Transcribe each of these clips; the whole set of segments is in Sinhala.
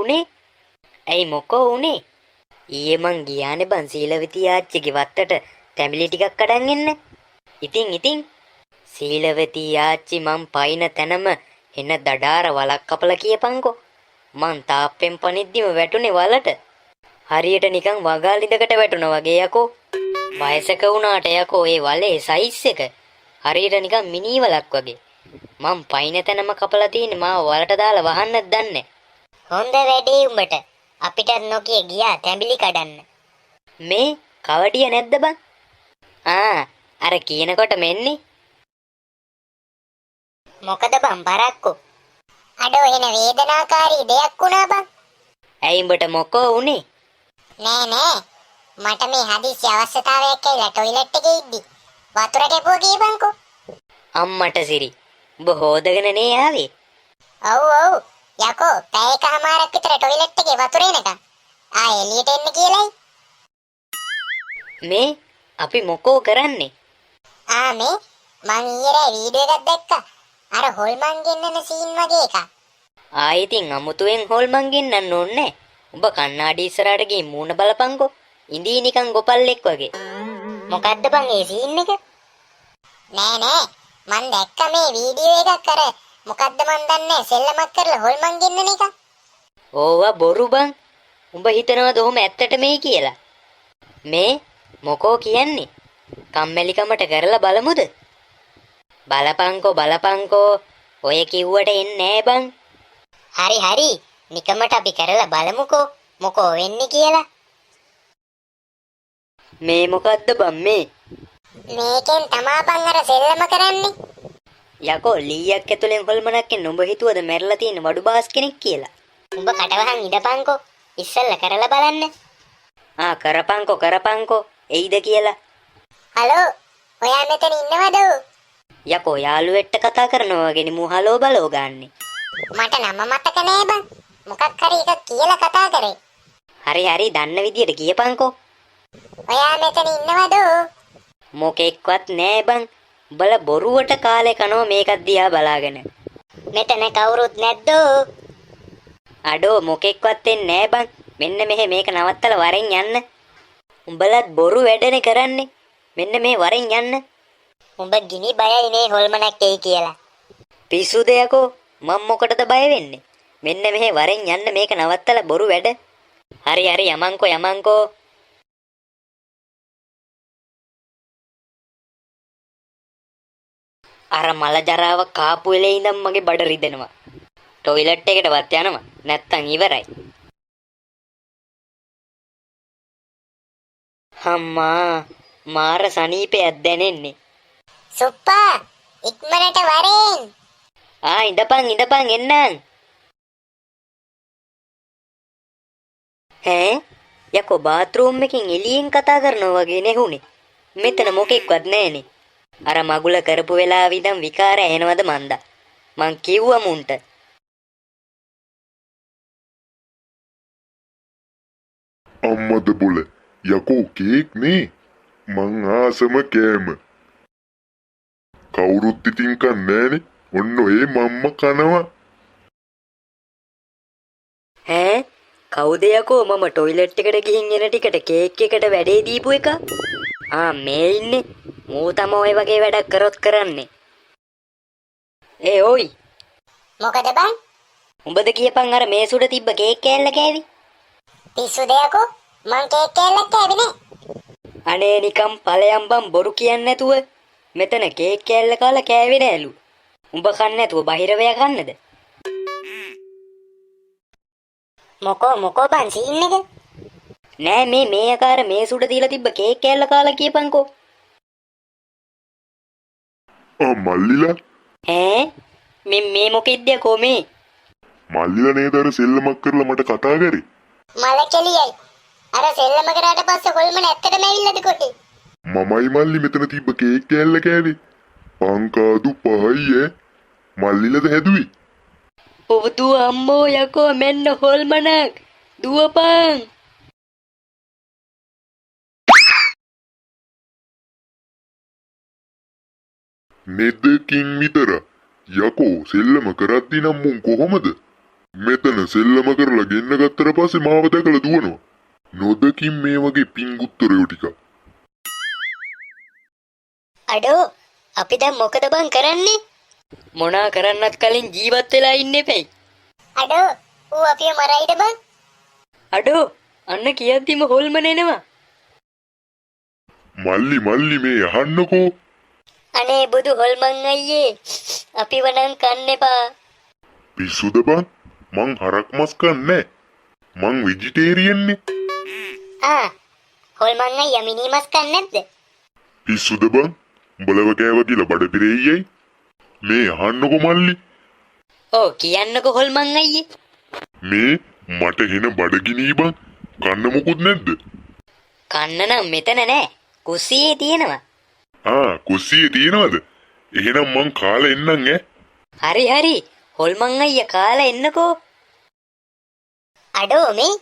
උනේ? ඇයි මොකෝ උනේ? ඊයේ මං ගියානේ බං සීලවති ආච්චිගේ වත්තට තැඹිලි ටිකක් අඩන් එන්න. ඉතින් සීලවති ආච්චි මං පයින් තැනම එන දඩාර වලක් කපලා කියපන්කෝ. මං තාප්පෙන් පනිද්දිම වැටුනේ වලට. හරියට නිකන් වගාලිඳකට වැටුණා වගේ යකෝ. වයසක වුණාට යකෝ ඒ වලේ සයිස් එක හරියට නිකන් මිනි වලක් වගේ. මං පයින් තැනම කපලා තියෙන්නේ මාව වලට දාලා වහන්නත් දන්නේ. හොඳ වැඩේ උඹට. අපිටත් නොකිය ගියා තැඹිලි කඩන්න. මේ කවඩිය නැද්ද බං? අර කියනකොට මෙන්නේ. මොකද බං පරක්කු? අඩෝ එන වේදනාකාරී දෙයක් වුණා බං. ඇයි උඹට මොකෝ උනේ? නෑ. මට මේ හදිසි අවශ්‍යතාවයක් ඇවිල්ලා টয়ලට් එකේ ඉද්දි වතුර කැපුවා කියපන්කෝ. අම්මට සිරි. උඹ හොදගෙන නේ ආවේ. ඔව්. යකෝ පැයකමාරක් විතර টয়ලට් එකේ වතුර එනකන් එළියට එන්න කියලායි. මේ අපි මොකෝ කරන්නේ? මේ මං ඊයේ වීඩියෝ එකක් දැක්කා. අර හොල්මන් ගෙන්නන සීන් වගේ එකක්. ඉතින් අමුතුවෙන් හොල්මන් ගෙන්නන්න ඕනේ. උඹ කණ්ණාඩි ඉස්සරහට ගිහින් මූණ බලපන්කෝ. ඉඳී නිකන් ගොපල්ලෙක් වගේ. මොකද්ද බං ඒ සීන් එක? නෑ මං දැක්ක මේ වීඩියෝ එකක් අර මොකද්ද මන් දන්නේ සෙල්ලමක් කරලා හොල්මන් ගෙන්නන එක. ඕවා බොරු බං. උඹ හිතනවද ඔහොම ඇත්තට මේ කියලා? මේ මොකෝ කියන්නේ? කම්මැලිකමට කරලා බලමුද? බලපංකෝ ඔය කිව්වට එන්නේ නෑ බං. හරි නිකමට අපි කරලා බලමුකෝ මොකෝ වෙන්නේ කියලා. මේ මොකද්ද බං මේ? මේකෙන් තමා බං අර සෙල්ලම කරන්නේ. යකෝ ලීයක් ඇතුලෙන් හොල්මනක් එන්න උඹ හිතුවද මැරලා තියෙන වඩු බාස් කෙනෙක් කියලා? උඹ කටවහන් ඉඳපන්කෝ ඉස්සෙල්ලා කරලා බලන්න. කරපංකෝ එයිද කියලා. හලෝ ඔයා මෙතන ඉන්නවද? යකෝ යාළුවෙක්ට කතා කරනවා වගේ නේ මූ හලෝ බලෝ ගන්නේ. මට නම මතක නෑ බං. මොකක් හරි එකක් කියලා කතා කරේ. හරි දන්න විදියට කියපංකෝ. ඔයා මෙතන ඉන්නවද? මොකෙක්වත් නෑ බං. උඹලා බොරුවට කාලේ කනවා මේකක් දිහා බලාගෙන. මෙතන කවුරුත් නැද්ද? අඩෝ මොකෙක්වත් එන්නේ නෑ බං. මෙන්න මෙහෙ මේක නවත්තලා වරෙන් යන්න. උඹලත් බොරු වැඩනේ කරන්නේ. මෙන්න මේ වරෙන් යන්න. උඹ ගිනි බයයි නේ හොල්මනක් එයි කියලා. පිස්සුද යකෝ? මම මොකටද බය වෙන්නේ? මෙන්න මෙහෙ වරෙන් යන්න මේක නවත්තලා බොරු වැඩ. හරි යමන්කෝ. අර මල ජරාව කාපු වෙලේ ඉඳන් මගේ බඩ රිදෙනවා. টয়ලට් එකටවත් යනවා. නැත්තම් ඉවරයි. අම්මා මාර සනීපයක් දැනෙන්නේ. සුප්පා ඉක්මනට වරෙන්. ඉඳපන් එන්නම්. යකෝ බාත්රූම් එකකින් එළියෙන් කතා කරනවා වගේ නෙහුනේ. මෙතන මොකෙක්වත් නැහනේ. අර මගුල කරපු වෙලාවෙ ඉඳන් විකාර ඇහෙනවද මන්දා. මං කිව්වා මුන්ට. අම්මද බොල යකෝ කේක් නේ මං ආසම කෑම. කවුරුත් ඉතින් කන්නෑනේ. ඔන්න ඔය මම්ම කනවා. කවුද යකෝ මම টয়ලට් එකට ගිහින් එන ටිකට කේක් එකට වැඩේ දීපු එක? මේ ඉන්නේ. මෝ තමයි ඔය වගේ වැඩක් කරොත් කරන්නේ. ඔයි. මොකද බං? උඹද කියපන් අර මේසුඩ තිබ්බ කේක් කෑල්ල කෑවි? පිස්සු දෙයකෝ මං කේක් කෑල්ලක් කෑවේ නෑ. අනේ නිකම් ඵලයන් බම් බොරු කියන්නේ නැතුව. මෙතන කේක් කෑල්ල කාලා කෑවේ නෑලු. උඹ කන්නේ නැතුව බහිරවයා කන්නද? මොකෝ බං සීන් එක? නෑ මේ ආකාර මේසුඩ තියලා තිබ්බ කේක් කෑල්ල කාලා කියපන්කෝ. මල්ලිලා මේ මොකෙද්ද යකෝ මේ? මල්ලිලා නේද අර සෙල්ලමක් කරලා මට කතා කරේ? මල කෙලියයි. අර සෙල්ලම කරාට පස්සේ හොල්මන ඇත්තටම ඇවිල්ලාද කොටේ? මමයි මල්ලි මෙතන තිබ්බ කේක් කෑල්ල කෑවේ. පංකාදු පහයි මල්ලිලද හැදුවේ? ඔව් අම්මෝ යකෝ මෙන්න හොල්මනක්. දුවපන්. නෙදකින් විතර යකෝ සෙල්ලම කරද්දි නම් මුන් කොහොමද? මෙතන සෙල්ලම කරලා ගෙන්න ගත්තට පස්සේ මාව දැකලා දුවනවා. නොදකින් මේ වගේ පිංගුත්තරයෝ ටික. අඩෝ අපි දැන් මොකද බං කරන්නේ? මොනා කරන්නත් කලින් ජීවත් වෙලා ඉන්න එපැයි. අඩෝ ඌ අපිව මරයිද බං? අඩෝ අන්න කියද්දිම හොල්මන එනවා. මල්ලි මේ අහන්නකෝ. අනේ බුදු හොල්මන් අයියේ අපිව නම් කන්න එපා. පිස්සුද බං? මං හරක් මස් කන්නේ. මං වෙජිටේරියන්නේ. හොල්මන් අයියා මිනිමස් කන්නේ නැද්ද? පිස්සුද බං? උඹලව කෑව කියලා බඩ පිරෙයියයි. මේ අහන්නකෝ මල්ලි. ඕ කියන්නකෝ හොල්මන් අයියේ. මේ මට එන බඩගිනී බං. කන්න මොකුත් නැද්ද? කන්න නම් මෙතන නෑ. කුස්සියේ තියෙනවා. කුස්සියේ තියනවද? එහෙනම් මං කාලා එන්නම් ඈ. හරි හොල්මන් අයියා කාලා එන්නකෝ. අඩෝ මේ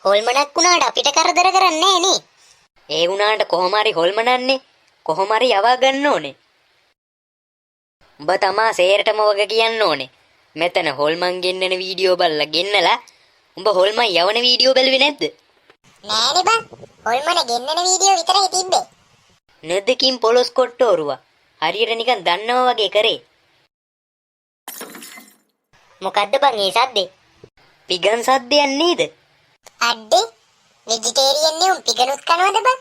හොල්මනක් වුණාට අපිට කරදර කරන්නේ නේ. ඒ වුණාට කොහොම හරි හොල්මනන්නේ. කොහොම හරි යවා ගන්න ඕනේ. උඹ තමා සේරටම වග කියන්න ඕනේ. මෙතන හොල්මන් ගෙන්නන වීඩියෝ බලලා ගෙන්නලා උඹ හොල්මන් යවන වීඩියෝ බැලුවේ නැද්ද? නෑනේ බං. හොල්මන ගෙන්නන වීඩියෝ විතරයි තිබ්බේ. නැදකින් පොලොස් කොට්ටෝරුවා. හරියට නිකන් දන්නවා වගේ කරේ. මොකද්ද බං ඒ සද්දේ? පිගන් සද්දයක් නේද? අඩේ වෙජිටේරියන් නේ උන් පිගනුත් කනවද බං?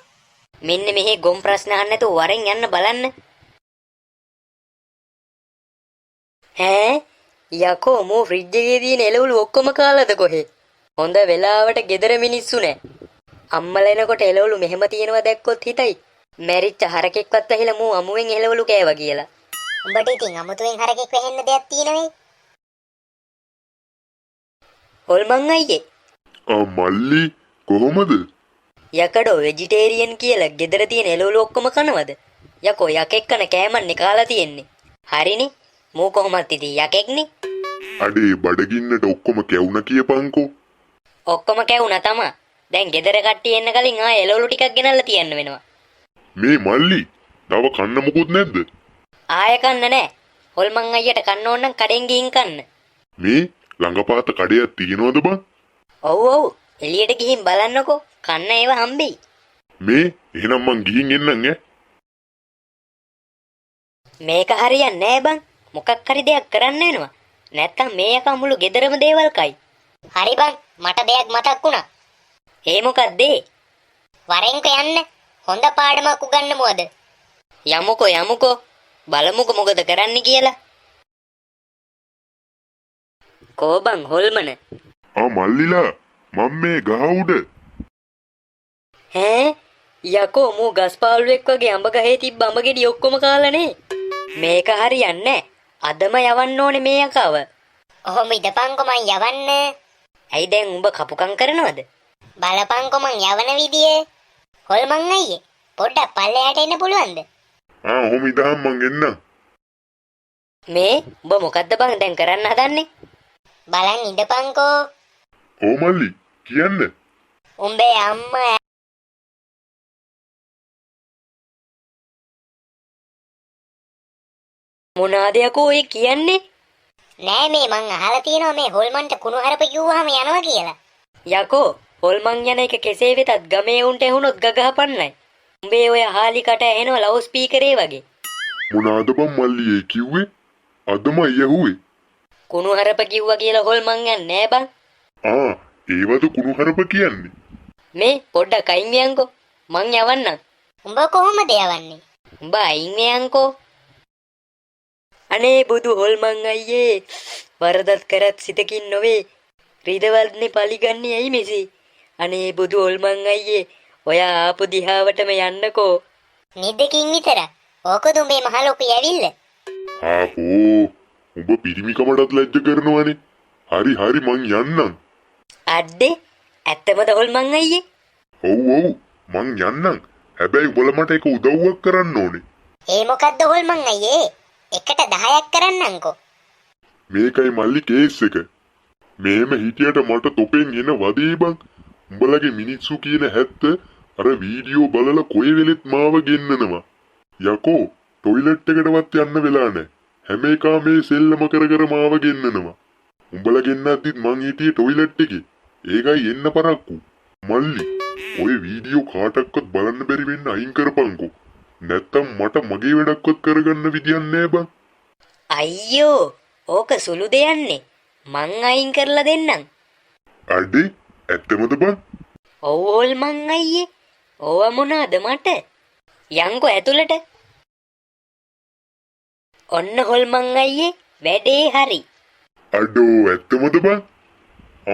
මෙන්න මෙහි ගොම් ප්‍රශ්න අහන්න නැතුව වරෙන් යන්න බලන්න. ඈ යකෝ මෝ ෆ්‍රිජ් එකේ තියෙන එළවලු ඔක්කොම කාලාද කොහෙ? හොඳ වෙලාවට ගෙදර මිනිස්සු නෑ. අම්මලා එනකොට එළවලු මෙහෙම තියෙනවා දැක්කොත් හිතයි මැරිච්ච හරකෙක්වත් ඇහිලා මෝ අමුවෙන් එළවලු කෑවා කියලා. උඹට ඉතින් අමුතුවෙන් හරකෙක් වෙහෙන්න දෙයක් තියෙනවේ. හොල්මන් අයියේ. මල්ලි කොහොමද? යකඩෝ වෙජිටේරියන් කියලා ගෙදර තියෙන එළවලු ඔක්කොම කනවද? යකෝ යකෙක් කන කෑමන්නේ කාලා තියෙන්නේ. හරිනේ. මෝ කොහොමත් ඉතින් යකෙක්නේ. අඩේ බඩගින්නට ඔක්කොම කැවුන කියපන්කෝ. ඔක්කොම කැවුනා තමා. දැන් ගෙදර කට්ටිය එන්න කලින් ආයෙ එළවලු ටිකක් ගෙනල්ලා තියන්න වෙනවා. මේ මල්ලි තව කන්න මොකුත් නැද්ද? ආයෙ කන්න නෑ. හොල්මන් අයියට කන්න ඕන නම් කඩෙන් ගිහින් කන්න. මේ ළඟපාත කඩයක් තියනවද බං? ඔව් එළියට ගිහින් බලන්නකෝ. කන්න ඒව හම්බෙයි. මේ එහෙනම් මං ගිහින් එන්නම් ඈ. මේක හරියන්නේ නෑ බං. මොකක් හරි දෙයක් කරන්න වෙනවා. නැත්තම් මේ එක මුළු ගෙදරම දේවල් කයි. හරි බං මට දෙයක් මතක් වුණා. ඒ මොකක්ද ඒ? වරෙන්ක යන්න හොඳ පාඩමක් උගන්වමුවද? යමුකෝ. බලමුකෝ මොකද කරන්න කියලා. කෝ බං හොල්මන. මල්ලිලා මම මේ ගහ උඩ. ඈ යකෝ මෝ ගස්පාලුවෙක් වගේ අඹ ගහේ තිබ්බ අඹ ගෙඩි ඔක්කොම කාලානේ. මේක හරියන්නේ නෑ. අදම යවන්න ඕනේ මේ යකව. ඔහොම ඉදපන්කෝ මං යවන්න. ඇයි දැන් උඹ කපුකම් කරනවද? බලපන්කෝ මං යවන විදිය. හොල්මන් අයියේ පොඩ්ඩක් පල්ලෙහාට එන්න පුළුවන්ද? ඔහොම ඉදහම් මං එන්නම්. මේ උඹ මොකද්ද බං දැන් කරන්න හදන්නේ? බලන් ඉඳපන්කෝ. මල්ලි කියන්න. උඹේ අම්මා මොනාද යකෝ ඔය කියන්නේ? නෑ මේ මං අහලා තියෙනවා මේ හොල්මන්ට කුණු හරප කිව්වහම යනවා කියලා. යකෝ හොල්මන් යන එක කෙසේ වෙතත් ගමේ උන්ට ඇහුනොත් ගගහපන්නයි. උඹේ ඔය හාලිකට ඇහෙනවා ලවුඩ් ස්පීකරේ වගේ. මොනාද බං මල්ලි ඒ කිව්වේ? අදම යහුවේ. කුණු හරප කිව්වා කියලා හොල්මන් යන්නේ නෑ බං. ඒවද කුණු හරප කියන්නේ? මේ පොඩ්ඩක් අයින් වෙයන්කෝ. මං යවන්නම්. උඹ කොහොමද යවන්නේ? උඹ අයින් වෙයන්කෝ. අනේ බුදු හොල්මන් අයියේ වරදත් කරත් සිතකින් නොවේ. රිදවල්නේ පලිගන්නේ ඇයි මෙසි? අනේ බුදු හොල්මන් අයියේ ඔයා ආපු දිහාවටම යන්නකෝ. නිදකින් විතර. ඕකද උඹේ මහ ලොකු යවිල්ල? උඹ පිරිමිකමටත් ලැජ්ජ කරනවනේ. හරි මං යන්නම්. අඩේ ඇත්තමද හොල්මන් අයියේ? ඔව් මං යන්නම්. හැබැයි උඹලා මට එක උදව්වක් කරන්න ඕනේ. ඒ මොකද්ද හොල්මන් අයියේ? එකට 10ක් කරන්නම්කෝ. මේකයි මල්ලි කේස් එක. මෙහෙම හිටියට මට තොපෙන් එන වදේ බං. උඹලගේ මිනිස්සු කියන හැත්ත අර වීඩියෝ බලලා කොයි වෙලෙත් මාව ගෙන්නනවා. යකෝ ටොයිලට් එකටවත් යන්න වෙලා නැහැ. හැම එකම මේ සෙල්ලම කර මාව ගෙන්නනවා. උඹලා ගෙන්නද්දිත් මං හිටියේ ටොයිලට් එකේ. ඒකයි එන්න පරක්කු. මල්ලි ඔය වීඩියෝ කාටවත් බලන්න බැරි වෙන්න අයින් කරපන්කෝ. නැත්තම් මට මගේ වැඩක්වත් කරගන්න විදියක් නෑ බං. අයියෝ ඕක සුළු දෙයන්නේ මං අයින් කරලා දෙන්නම්. අඩේ ඇත්තමද බං? ඔව්වල් මං අයියේ ඕව මොනාද මට යංකෝ ඇතුළට ඔන්න හොල්මන් අයියේ වැඩේ හරි. අඩෝ ඇත්තමද බං?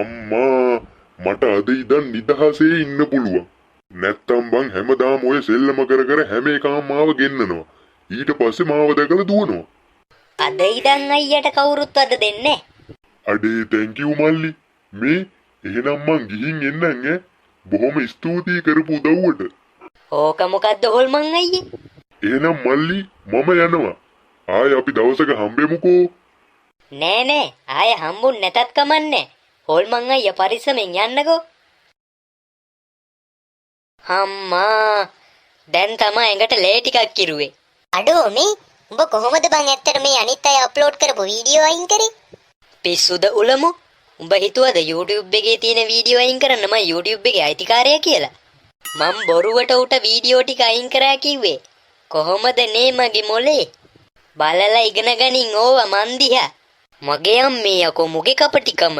අම්මා මට අද ඉඳන් නිදහසේ ඉන්න පුළුවන්. නැත්තම් බං හැමදාම ඔය සෙල්ලම කර කර හැම එකම මාව ගෙන්නනවා. ඊට පස්සේ මාව දැකලා දුවනවා. අද ඉදන් අයියට කවුරුත් අද දෙන්නේ. අඩේ thank you මල්ලි. මේ එහෙනම් මං ගිහින් එන්නම් ඈ. බොහොම ස්තුතියි කරපු උදව්වට. ඕක මොකද්ද හොල්මන් අයියේ? එහෙනම් මල්ලි මම යනවා. ආයෙ අපි දවසක හම්බෙමුකෝ. නෑ නෑ ආය හම්බුන් නැතත් කමන්නේ. හොල්මන් අයියා පරිස්සමෙන් යන්නකෝ. අම්මා දැන් තමයි ඇඟට ලේ ටිකක් කිරුවේ. අඩෝ මේ උඹ කොහොමද බං ඇත්තට මේ අනිත් අය අප්ලෝඩ් කරපු වීඩියෝ අයින් කරේ? පිස්සුද උලමු? උඹ හිතුවද YouTube එකේ තියෙන වීඩියෝ අයින් කරන්න මම YouTube එකේ අයිතිකාරයා කියලා? මම බොරුවට උට වීඩියෝ ටික අයින් කරා කිව්වේ. කොහොමද නේ මගේ මොලේ? බලලා ඉගෙන ගනින් ඕවා මන් දිහා. මගේ අම්මේ යකෝ මුගේ කපටිකම.